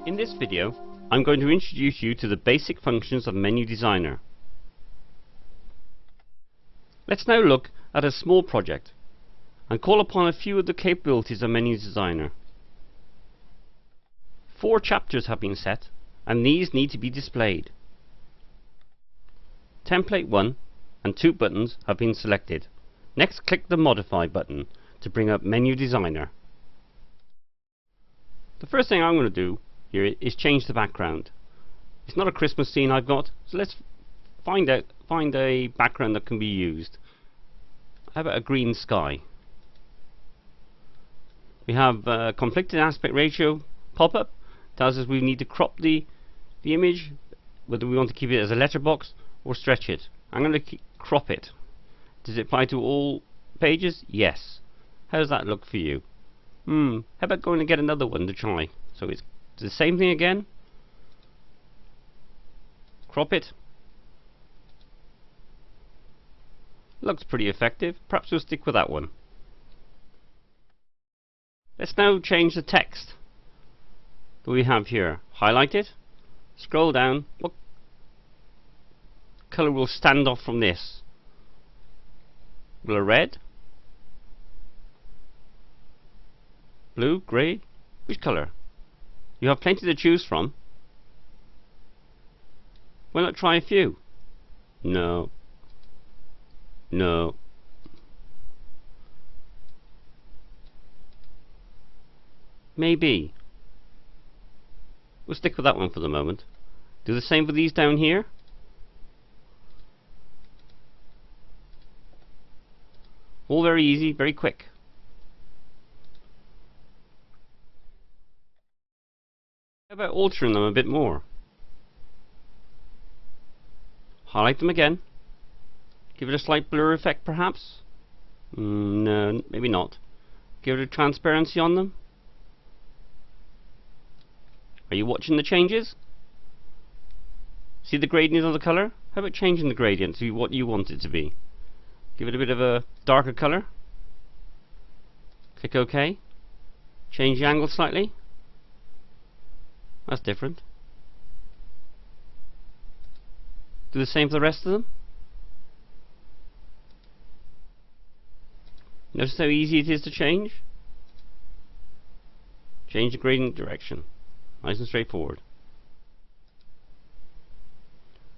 In this video, I'm going to introduce you to the basic functions of Menu Designer. Let's now look at a small project and call upon a few of the capabilities of Menu Designer. 4 chapters have been set, and these need to be displayed. Template 1 and 2 buttons have been selected. Next, click the Modify button to bring up Menu Designer. The first thing I'm going to do here is change the background. It's not a Christmas scene I've got, so let's find a background that can be used. How about a green sky? We have conflicted aspect ratio pop-up. Tells us we need to crop the image, whether we want to keep it as a letterbox or stretch it. I'm going to crop it. Does it apply to all pages? Yes. How does that look for you? How about going and get another one to try? So it's the same thing again. Crop it. Looks pretty effective. Perhaps we'll stick with that one. Let's now change the text that we have here. Highlight it. Scroll down. What colour will stand off from this? Will a red? Blue? Grey? Which colour? You have plenty to choose from. Why not try a few? No. No. Maybe. We'll stick with that one for the moment. Do the same for these down here. All very easy, very quick. How about altering them a bit more? Highlight them again. Give it a slight blur effect perhaps? No, maybe not. Give it a transparency on them. Are you watching the changes? See the gradient of the colour? How about changing the gradient to what you want it to be? Give it a bit of a darker colour. Click OK. Change the angle slightly. That's different. Do the same for the rest of them. Notice how easy it is to change? Change the gradient direction. Nice and straightforward.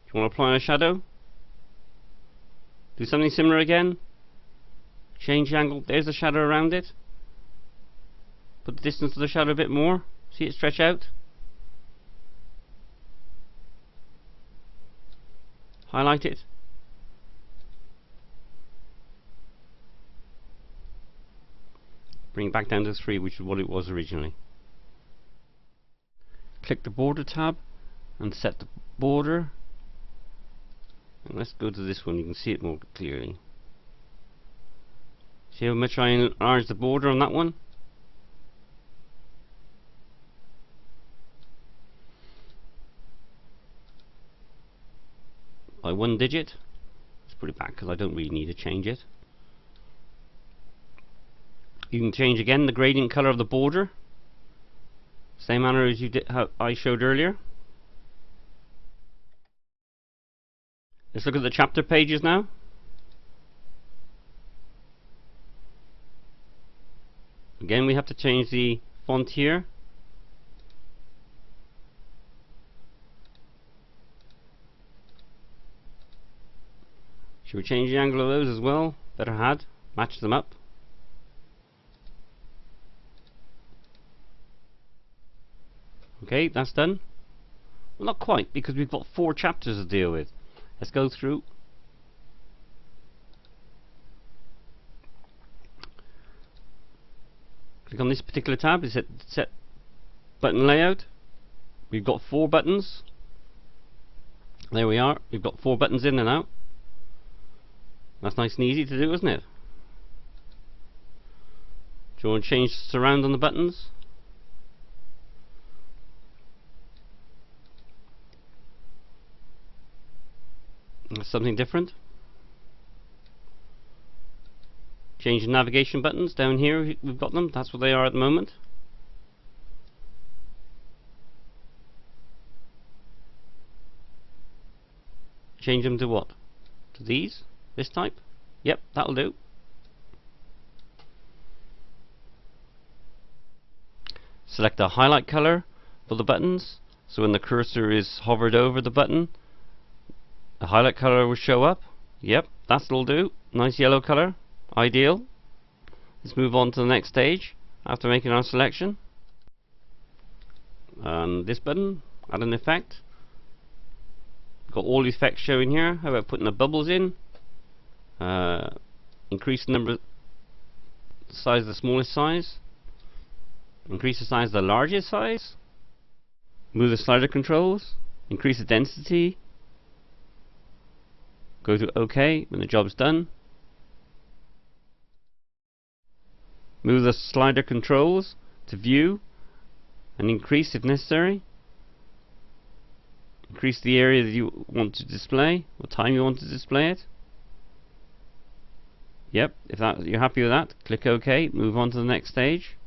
Do you want to apply a shadow? Do something similar again. Change the angle. There's the shadow around it. Put the distance of the shadow a bit more. See it stretch out. Highlight it. Bring it back down to 3, which is what it was originally. Click the border tab and set the border. And let's go to this one, you can see it more clearly. See how much I enlarged the border on that one? By 1 digit. Let's put it back because I don't really need to change it. You can change again the gradient colour of the border. Same manner as you did, how I showed earlier. Let's look at the chapter pages now. Again, we have to change the font here. Should we change the angle of those as well? Better had. Match them up. Okay, that's done. Well, not quite, because we've got 4 chapters to deal with. Let's go through. Click on this particular tab. It's set button layout. We've got 4 buttons. There we are. We've got 4 buttons in and out. That's nice and easy to do, isn't it? Do you want to change the surround on the buttons? Something different. Change the navigation buttons down here. We've got them. That's what they are at the moment. change them to what? To these? This type? Yep, that'll do. Select a highlight color for the buttons, so when the cursor is hovered over the button, a highlight color will show up. Yep, that'll do. Nice yellow color. Ideal. Let's move on to the next stage after making our selection. And this button, add an effect. Got all the effects showing here. How about putting the bubbles in? Increase the number, size of the smallest size. Increase the size of the largest size. Move the slider controls. Increase the density. Go to OK when the job's done. Move the slider controls to view and increase if necessary. Increase the area that you want to display, what time you want to display it. Yep, if you're happy with that, click OK, move on to the next stage.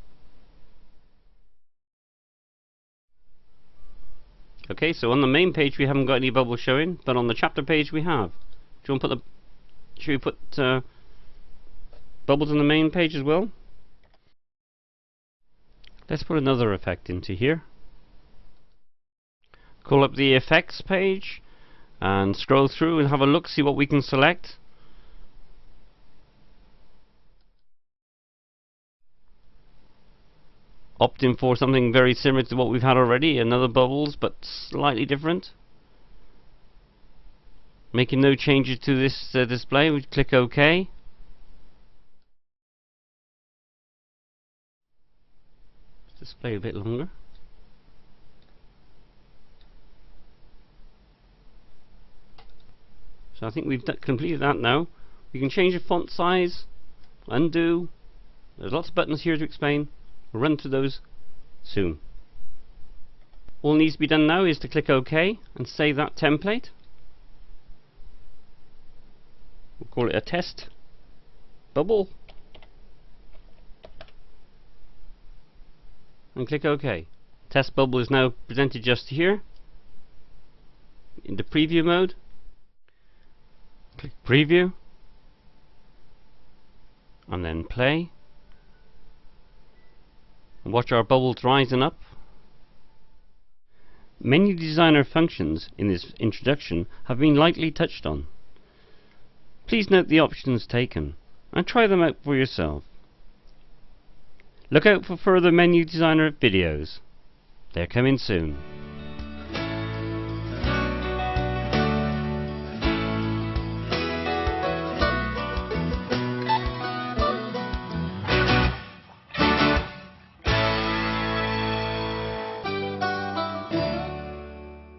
Okay, so on the main page we haven't got any bubbles showing, but on the chapter page we have. Do you want to put should we put bubbles on the main page as well? Let's put another effect into here. Call up the effects page and scroll through and have a look, see what we can select. Opt in for something very similar to what we've had already, another bubbles but slightly different. Making no changes to this display, we click OK. Display a bit longer. So I think we've completed that now. We can change the font size, undo. There's lots of buttons here to explain. We'll run through those soon. All needs to be done now is to click OK and save that template. We'll call it a test bubble. And click OK. Test bubble is now presented just here in the preview mode. Click preview and then play. And watch our bubbles rising up. Menu designer functions in this introduction have been lightly touched on. Please note the options taken and try them out for yourself. Look out for further menu designer videos. They're coming soon.